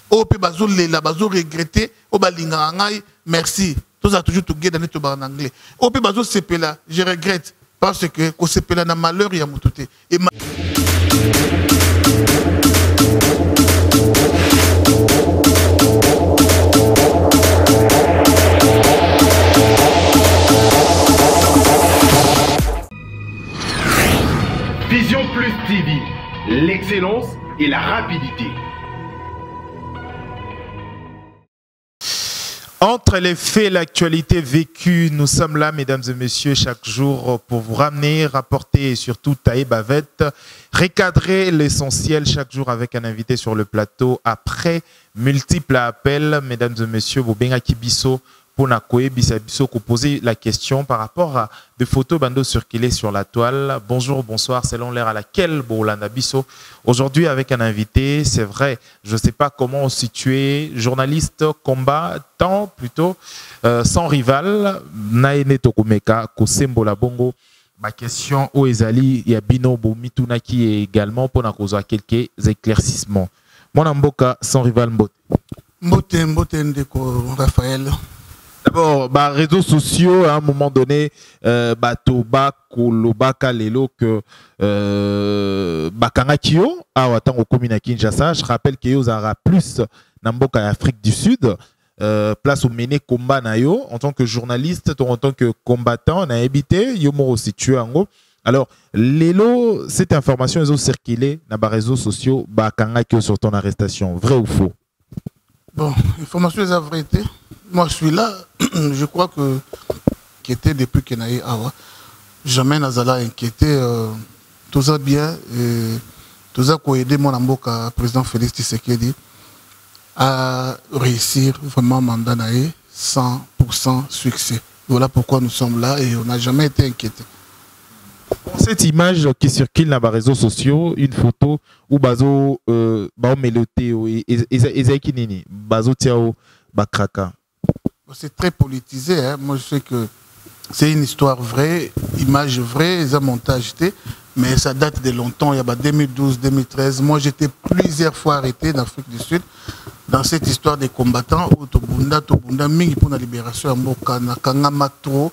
au pe bazo lela bazo regretter au balinga ngai merci tous a toujours tout guédane to ba en anglais au pe bazo sepela je regrette parce que ko sepela na malheur ya mututé et Vision Plus TV, l'excellence et la rapidité. Entre les faits et l'actualité vécue, nous sommes là, mesdames et messieurs, chaque jour pour vous ramener, rapporter et surtout tailler bavette, recadrer l'essentiel chaque jour avec un invité sur le plateau. Après multiples appels, mesdames et messieurs, Bobenga Kibiso, pour poser la question par rapport à des photos bandeaux circulées sur la toile. Bonjour, bonsoir, selon l'heure à laquelle Bolanda Bisso. Aujourd'hui, avec un invité, c'est vrai, je ne sais pas comment situer, journaliste, combattant plutôt, sans rival, Naene Tokumeka, Kosembo la Bongo. Ma question au Ezali, Yabino Bomitunaki et également pour nous quelques éclaircissements. Mon amboka sans rival Mbote. Mbote Ndeko Raphaël. D'abord, réseaux sociaux, à un moment donné, Toba, Kolobaka, Lelo, que Bakangakio, à Watan au Komina Kinshasa, je rappelle qu'il y aura plus Namboka Afrique du Sud, place au Méné Komba Nayo, en tant que journaliste, en tant que combattant, on a habité, Yomo situé en haut. Alors, Lelo, cette information, ils ont circulé dans les réseaux sociaux, Bakangakio sur ton arrestation, vrai ou faux? Bon, information est la vérité. Moi, je suis là, je crois que qui était depuis que Naï Awa, jamais Nazala inquiété, tout ça bien, tout ça qui a aidé mon amboka, président Félix Tshisekedi, à réussir vraiment mandat Naï 100% succès. Voilà pourquoi nous sommes là et on n'a jamais été inquiété. Cette image qui circule dans les réseaux sociaux, une photo où Bazo Meloté et Bazo Tiao Bakraka. C'est très politisé. Hein. Moi, je sais que c'est une histoire vraie, image vraie, un montage, mais ça date de longtemps. Il y a 2012, 2013. Moi, j'étais plusieurs fois arrêté en Afrique du Sud dans cette histoire des combattants. Tobunda, mingi pour la libération, na Kanga Matro.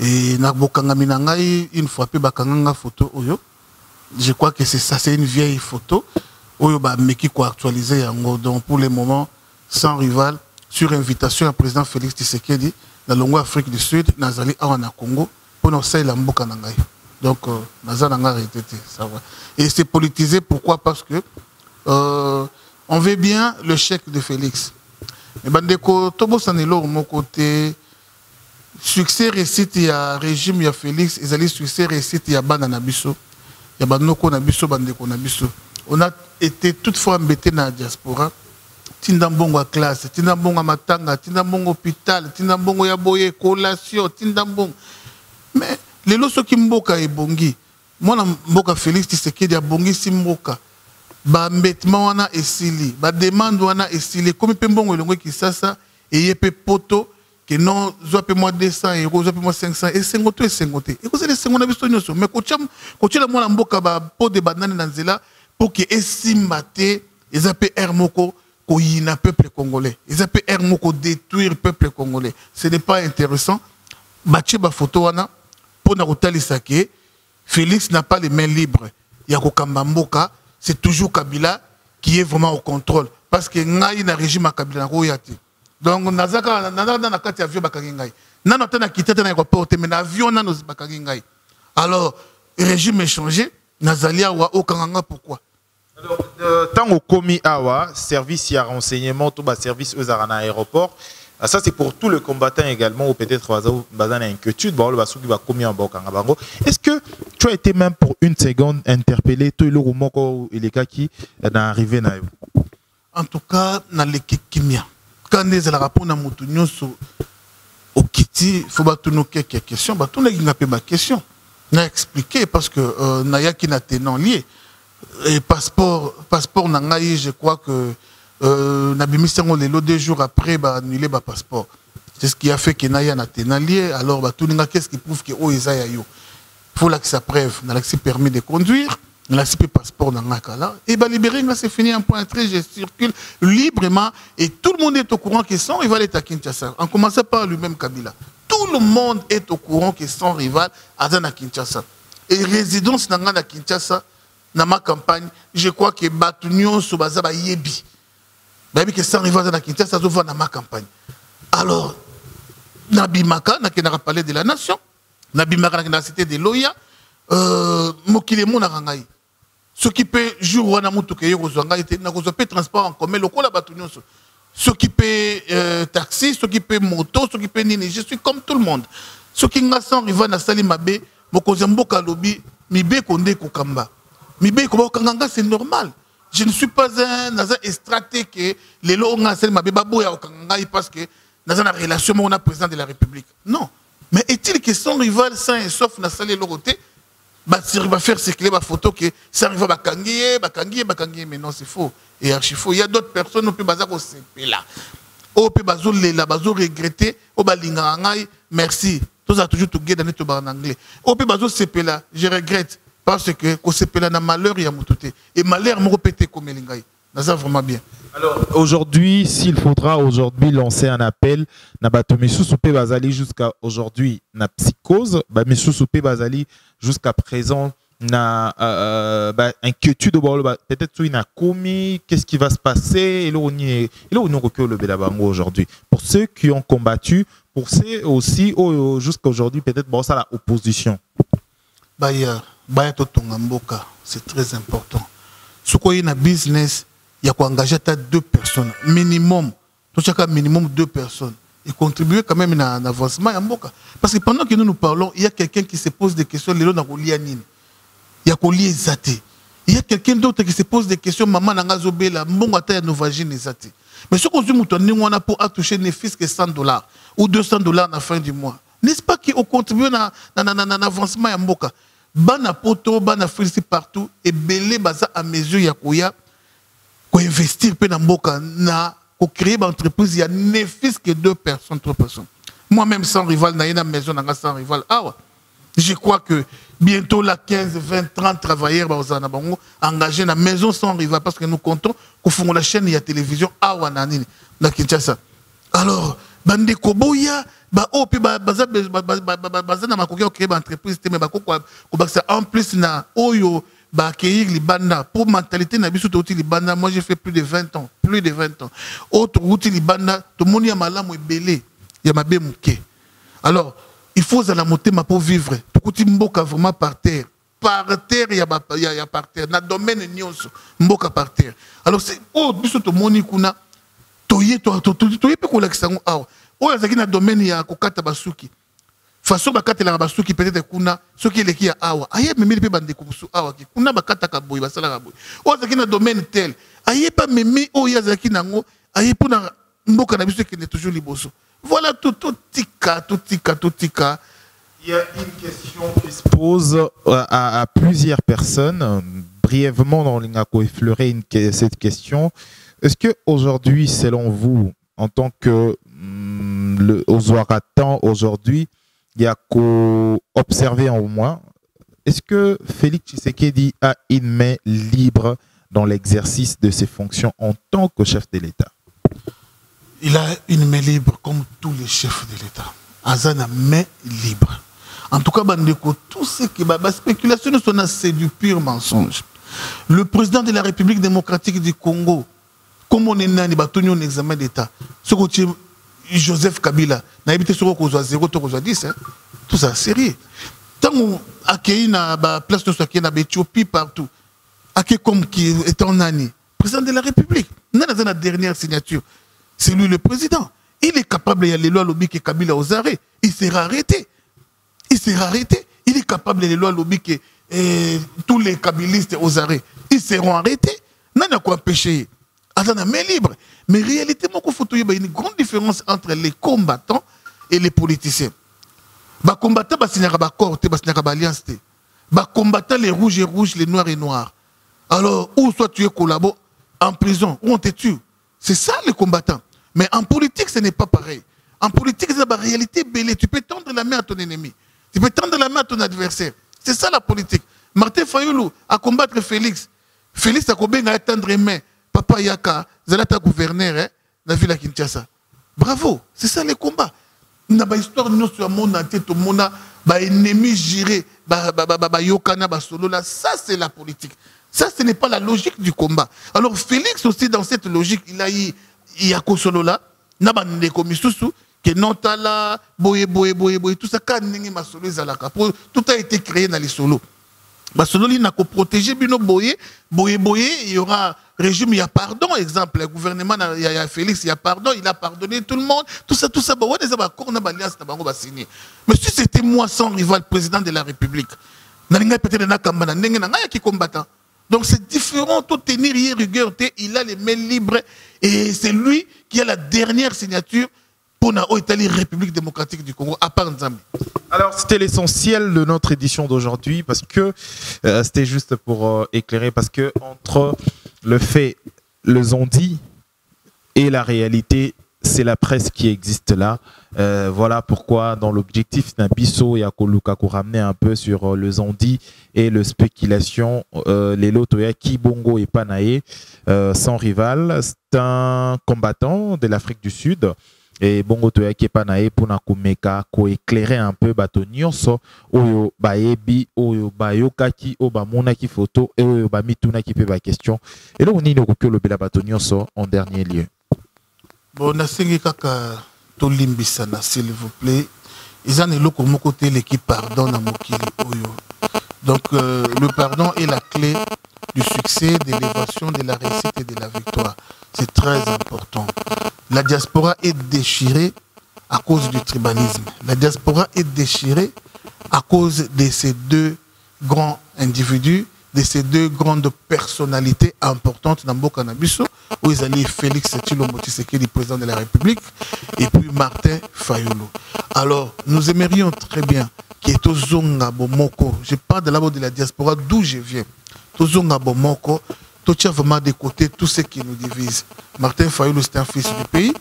Et na Bokanga Minangai, une fois, puis Bakanga photo. Je crois que c'est ça, c'est une vieille photo. Oyo ba meki ko actualiser yango. Donc, pour le moment, sans rival. Sur invitation du président Félix Tshisekedi, dans l'Ongo Afrique du Sud, Nazali Awana Congo, pour nous faire la mboka nangai. Donc, Nazali Nanga été ça va. Et c'est politisé, pourquoi? Parce que on veut bien le chèque de Félix. Mais Bandeko, Tobo Sanelo, mon côté, succès récite, il y a régime, il y a Félix, ils allaient succès récite, il y a Bananabiso, il y a Banoko Nabiso, Bandeko Nabiso. On a été toutefois embêtés dans la diaspora. Tindambongo à classe, Tindambongo à matanga, Tindambongo hôpital, Tindambongo yaboye, collation, Tindambongo. Mais les lois qui mboka et bongi, moi mboka Félix Tshisekedi a bongi si mboka. Ba mbettement wana esili, ba demande wana esili. Comme pembongo elongo qui ça et yepe poto que non zoape moi 200 euros, zoape moi 500 et 50 et 50. Et vous allez 50 bistonyoso. Mais quand la moi mboka ba pot de banane dans zela pour que estimate ils appellent Hermoko. Il y a un peuple congolais. Ils appellent Hermoko détruire le peuple congolais. Ce n'est pas intéressant. Baché ba photo wana pour Narotali Sake. Félix n'a pas les mains libres. Il y a Mboka, c'est toujours Kabila qui est vraiment au contrôle. Parce que Ngaï na régime à Kabila Royati. Donc Nazaka na kati avion bakagingai. Nana tana quitté dans l'aéroport mais l'avion na nos bakagingai. Alors le régime est changé. Nazalia wa okanganga pourquoi? Alors, tant au commis Awa, service à renseignement, tout bas service aux arana aéroport. Ça c'est pour tous les combattants également ou peut-être bazana inquiétude. Bon, le basou qui va commis en Bokangabango. Est-ce que tu as été même pour une seconde interpellé tout le rumoko et les cas qui est arrivé na? En tout cas, dans l'équipe Kimia, quand les rapports na mutunyo au Kiti, il faut battre nos quelques questions. Battre nos questions. On a expliqué parce que Naya qui n'a tenant lié. Et passeport Nangaï, je crois que Nabimi Sango Lelo 2 jours après annulé le passeport. C'est ce qui a fait que Naya n'a tenant lié. Alors tout le monde qu'est-ce qui prouve que oh Isaïa yo. Il faut là que ça preuve, n'a permis de conduire. la CP passeport dans Nakala, et bah libérer, c'est fini, un point très, je circule librement, et tout le monde est au courant que son rival est à Kinshasa. En commençant par lui-même Kabila. Tout le monde est au courant que son rival est à Kinshasa. Et résidence dans Kinshasa, dans ma campagne, je crois que Batunion sur Bazaba Yebi. Baby que son rival à Kinshasa, ça dans ma campagne. Alors, Nabimaka, n'a parlé de la nation, Nabimaka, dans la cité de Loya, Mokilemo Narangaï. Ce qui peut jour où on a monté au transport en commun, le la Batunion. Ce qui peut taxi, ce qui peut moto, ce qui peut nini. Je suis comme tout le monde. Ce qui n'a sans rival na sali mabe, mokozambo kalobi, mibe konde kokamba. Mibe kokanga c'est normal. Je ne suis pas un straté que les lois ont sali mabe babo ya okanga parce que dans une relation on a président de la République. Non. Mais est-il que son rival sain et sauf na sali l'oroté? Bah, si il va faire circuler ma photo que ça arrive à Bakangier, mais non, c'est faux. Et archi faux. Il y a d'autres personnes qui peuvent là. Au peut regretter, au merci. Tout a toujours tout gagné en anglais. Au peut là, je regrette parce que c'est là, malheur, il y a moutoté. Et malheur, me répéter comme l'ingay. Ça vraiment bien. Alors aujourd'hui, s'il faudra aujourd'hui lancer un appel, Nabatomisu Soupé Bazali jusqu'à aujourd'hui, na psychose, Monsieur Soupé Bazali jusqu'à présent, na inquiétude, peut-être qu'il a commis, qu'est-ce qui va se passer, et là on y recule le Bédabango aujourd'hui. Pour ceux qui ont combattu, pour ceux aussi, jusqu'à aujourd'hui, peut-être bon, ça la opposition. C'est très important. Ce qu'on y a business, il y a qu'engager 2 personnes, minimum, tout chaque minimum 2 personnes, et contribuer quand même à un avancement. Parce que pendant que nous parlons, il y a quelqu'un qui se pose des questions, il y a Kolié Zate. Il y a quelqu'un d'autre qui se pose des questions, maman n'a pas zobé la mbongata ya novagine Zate. Mais ce qu'on dit, on a pour toucher ne fils que $100 ou $200 à la fin du mois. N'est-ce pas qu'on contribue à un avancement à Mboka? Bana poto, bana frissi partout, et belé baza à mesure yakoya. Pour investir dans Mboka, pour créer une entreprise, il y a ne fils que 2 personnes, 3 personnes. Moi-même, sans rival, dans une maison, sans rival. Je crois que bientôt, là, 15, 20, 30 travailleurs engagés dans la maison sans rival, parce que nous comptons qu'on fait la chaîne, il y a télévision, dans Kinshasa. Alors, Bande Koboya, en plus, accueillir les bandas. Pour mentalité, les bandas, moi j'ai fait plus de 20 ans. Plus de 20 ans. Autre route, les bandas, tout le monde y a malam ou belé. Il y a ma bémouké. Alors, il faut la monter pour vivre. Tout le monde vraiment par terre. Par terre, il y a par terre. Dans le domaine, il y a par terre. Alors, c'est tout le monde qui a toyé, dans le domaine, il y a Kokata Basuki. Façon bakata la basuki peut-être kuna ce qui est qui a awa aye memi pe bande kubusu awa ki kuna bakata ka boy basala ka boy o zaki na domaine tel aye pas memi o ya zaki nango aye pona mboka na biso qui est toujours liboso. Voilà tout tika. Il y a une question qui se pose à plusieurs personnes. Brièvement, dans l'ingako effleurer cette question. Est-ce que aujourd'hui, selon vous, en tant que le Ozoaratan aujourd'hui, il y a qu'à observer en moi, est-ce que Félix Tshisekedi a une main libre dans l'exercice de ses fonctions en tant que chef de l'État? Il a une main libre comme tous les chefs de l'État. Azan a main libre. En tout cas, Bandeko, tout ce qui est spéculation, c'est du pur mensonge. Le président de la République démocratique du Congo, comme on est né, il un examen d'État. Ce que Joseph Kabila, n'a habité sur 0, 10, tout ça, sérieux. Tant qu'on accueille la place de Soaké, na Éthiopie partout, accueille comme qui est en année, président de la République, dans la dernière signature, c'est lui le président. Il est capable, il y a les lois lobby que Kabila aux arrêts, il sera arrêté. Il est capable, les lois lobby que tous les kabilistes aux arrêts, ils seront arrêtés. Non, il n'y a quoi empêcher. Azana main libre. Mais en réalité, il y a une grande différence entre les combattants et les politiciens. Les combattants, il y a une alliance. Les combattants, les rouges et rouges, les noirs et noirs. Alors, ou soit tu es collabo en prison, ou on te tue. C'est ça les combattants. Mais en politique, ce n'est pas pareil. En politique, c'est la réalité belle. Tu peux tendre la main à ton ennemi. Tu peux tendre la main à ton adversaire. C'est ça la politique. Martin Fayoulou à combattre Félix. Félix a kobenga attendre main. Papa Yaka, Zalata gouverneur, hein, la ville à Kinshasa. Bravo, c'est ça les combats. N'a pas histoire nous sur mon entier, tout le monde a ennemi géré, yokana, solo là. Ça c'est la politique. Ça ce n'est pas la logique du combat. Alors Félix aussi dans cette logique, il a solo là, n'a pas de commissus que non tala, boye, tout ça, quand ma solo zalaka. Tout a été créé dans les solos. Solo il n'a qu'à protéger bino boye, il y aura régime, il y a pardon, exemple, le gouvernement, il y a Félix, il y a pardon, il a pardonné tout le monde, tout ça, mais si c'était moi sans rival, président de la République, donc c'est différent, tout tenir rigueur, il a les mains libres, et c'est lui qui a la dernière signature pour la République démocratique du Congo, à part Nzambi. Alors, c'était l'essentiel de notre édition d'aujourd'hui, parce que c'était juste pour éclairer, parce que entre le fait, le zondi et la réalité, c'est la presse qui existe là. Voilà pourquoi, dans l'objectif d'un bisso et à Koluka, qu'on ramenait un peu sur le zondi et le spéculation, les lotoya Kibongo et Panaé, sans rival. C'est un combattant de l'Afrique du Sud. Et bongo to yaki panae pona komeka ko éclairer un peu bato nyonso oyo baebi oyo bayokaki o ba monaki photo et oyo ba mituna ki pe ba question et là on nini ko le bela bato nyonso en dernier lieu. Bon na sengi kaka to limbisana s'il vous plaît. Ils en eloko moko te l'équipe pardon na mokili oyo. Donc le pardon est la clé du succès, de l'élévation, de la réussite et de la victoire. C'est très important. La diaspora est déchirée à cause du tribalisme. La diaspora est déchirée à cause de ces deux grands individus, de ces deux grandes personnalités importantes dans Mboka Nabiso, où ils allaient Félix Tshilombo Tshisekedi, président de la République, et puis Martin Fayoulou. Alors, nous aimerions très bien qu'il y ait Tozonga Bomoko. Je parle de là-bas de la diaspora, d'où je viens. Tozonga Bomoko. Tout tient vraiment de côté tout ce qui nous divise. Martin Fayoulou, c'est un fils du pays.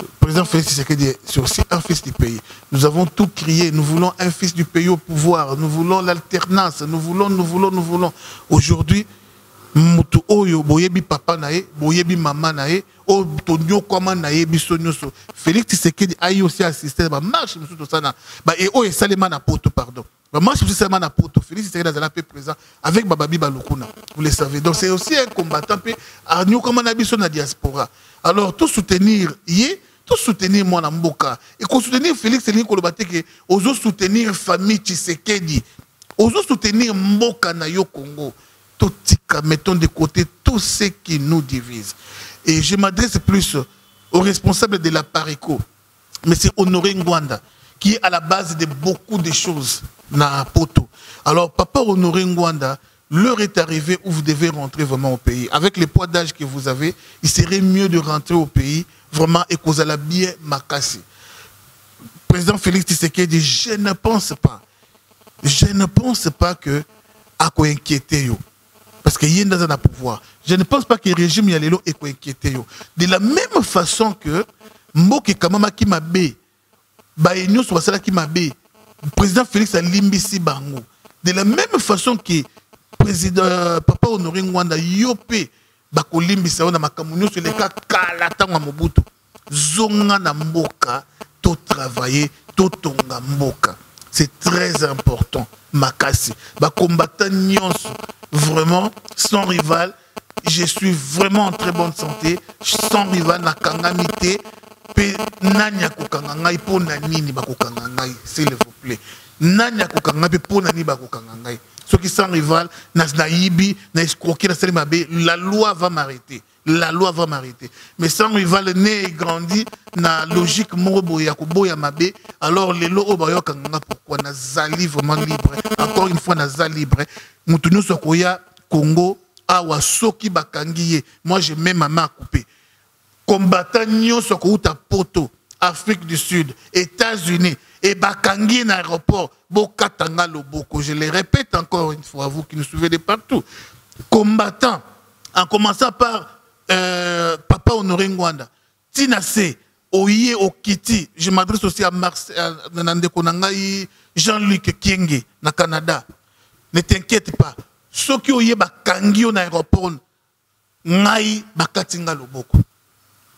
Le président Félix Tshisekedi, c'est aussi un fils du pays. Nous avons tout crié. Nous voulons un fils du pays au pouvoir. Nous voulons l'alternance. Nous voulons. Aujourd'hui, mutu oyo boyebi papa nae, boyebi mama nae, o tonyo koma nae bisonyoso. Félix Tshisekedi a aussi assisté à la marche musuto sana. Ba et o esalema na poto pardon. Ba marche musuto sana na poto. Félix Tshisekedi a la paix présent avec Bababi Balukuna. Vous le savez. Donc c'est aussi un combattant pe a nyo koma na biso na diaspora. Alors tout soutenir tout soutenir mon mboka et qu'on soutenir Félix Tshisekedi kolobate que ozo soutenir famille Tshisekedi. Ozo soutenir mboka na yo Congo. Mettons de côté tout ce qui nous divise. Et je m'adresse plus aux responsables de la PARECO, M. Honoré Ngwanda, qui est à la base de beaucoup de choses dans Poto. Alors, Papa Honoré Ngwanda, l'heure est arrivée où vous devez rentrer vraiment au pays. Avec les poids d'âge que vous avez, il serait mieux de rentrer au pays vraiment et qu'on a bien makassi. Président Félix Tshisekedi, je ne pense pas que à quoi inquiéter yo. Parce qu'il y a un pouvoir. Je ne pense pas que le régime Yalelo est inquiété. De la même façon que Mboke Kamama qui m'a bé, Baïnyo Swasala qui m'a bé, président Félix a limbisi bango. De la même façon que président Papa Honoré Ngwanda Yopé, Bako limbisa on a makamunyo sur les cas Kalatang à Mobutu. Zonga na Mboka, to travailler, to tonga Mboka. C'est très important. Makasi. Ba combattant nyonso. Vraiment, sans rival, je suis vraiment en très bonne santé. Sans rival, na kangamite. Pe nanya kukangangai po nanini ba kukangangai, s'il vous plaît. Nanya kukangangai po nani ba kukangangai. Ceux qui sans rival, na yibi, na escroquer, na salimabe, la loi va m'arrêter. La loi va m'arrêter. Mais sans rival né et grandi, na logique morobo ya kuboya mabe, alors les lois obayo kanganga pourquoi na zali vraiment libre. Encore une fois na zali libre. Moutounyo sokoya Congo awa soki bakangiye. Moi je mets ma main à couper. Combattant nyo sokouta poto, Afrique du Sud, États-Unis et bakangiye na aéroport bokatanga loboko. Je le répète encore une fois, vous qui nous suivez de partout. Combattant en commençant par Papa Honoré Ngwanda, Tinase, Oye Okiti, je m'adresse aussi à Jean-Luc Kienge, na Canada. Ne t'inquiète pas. Ceux qui ont eu bakangi au aéroport, ngai bakatinga loboko.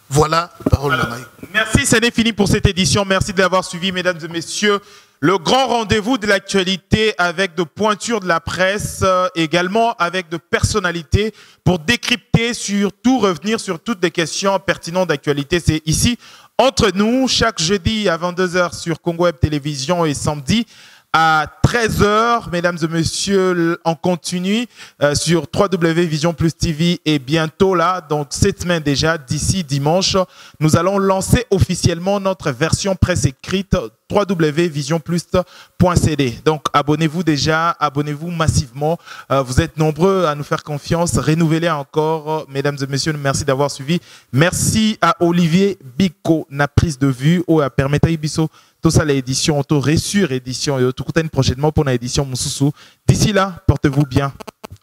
Voilà, parole de Maï. Merci, ce n'est fini pour cette édition. Merci de l'avoir suivi, mesdames et messieurs. Le grand rendez-vous de l'actualité avec de pointures de la presse, également avec de personnalités pour décrypter surtout, revenir sur toutes les questions pertinentes d'actualité. C'est ici, entre nous, chaque jeudi à 22h sur Congo Web Télévision et samedi à 13h, mesdames et messieurs, en continu sur www.vision plus TV et bientôt là, donc cette semaine déjà, d'ici dimanche, nous allons lancer officiellement notre version presse écrite www.visionplus.cd. Donc abonnez-vous déjà, abonnez-vous massivement. Vous êtes nombreux à nous faire confiance. Renouvelez encore, mesdames et messieurs, merci d'avoir suivi. Merci à Olivier Biko, na prise de vue, ou à permettre à Ibiso tout ça l'édition, tout réussir édition et tout prochainement pour l'édition Moussoussou. D'ici là, portez-vous bien.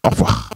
Au revoir.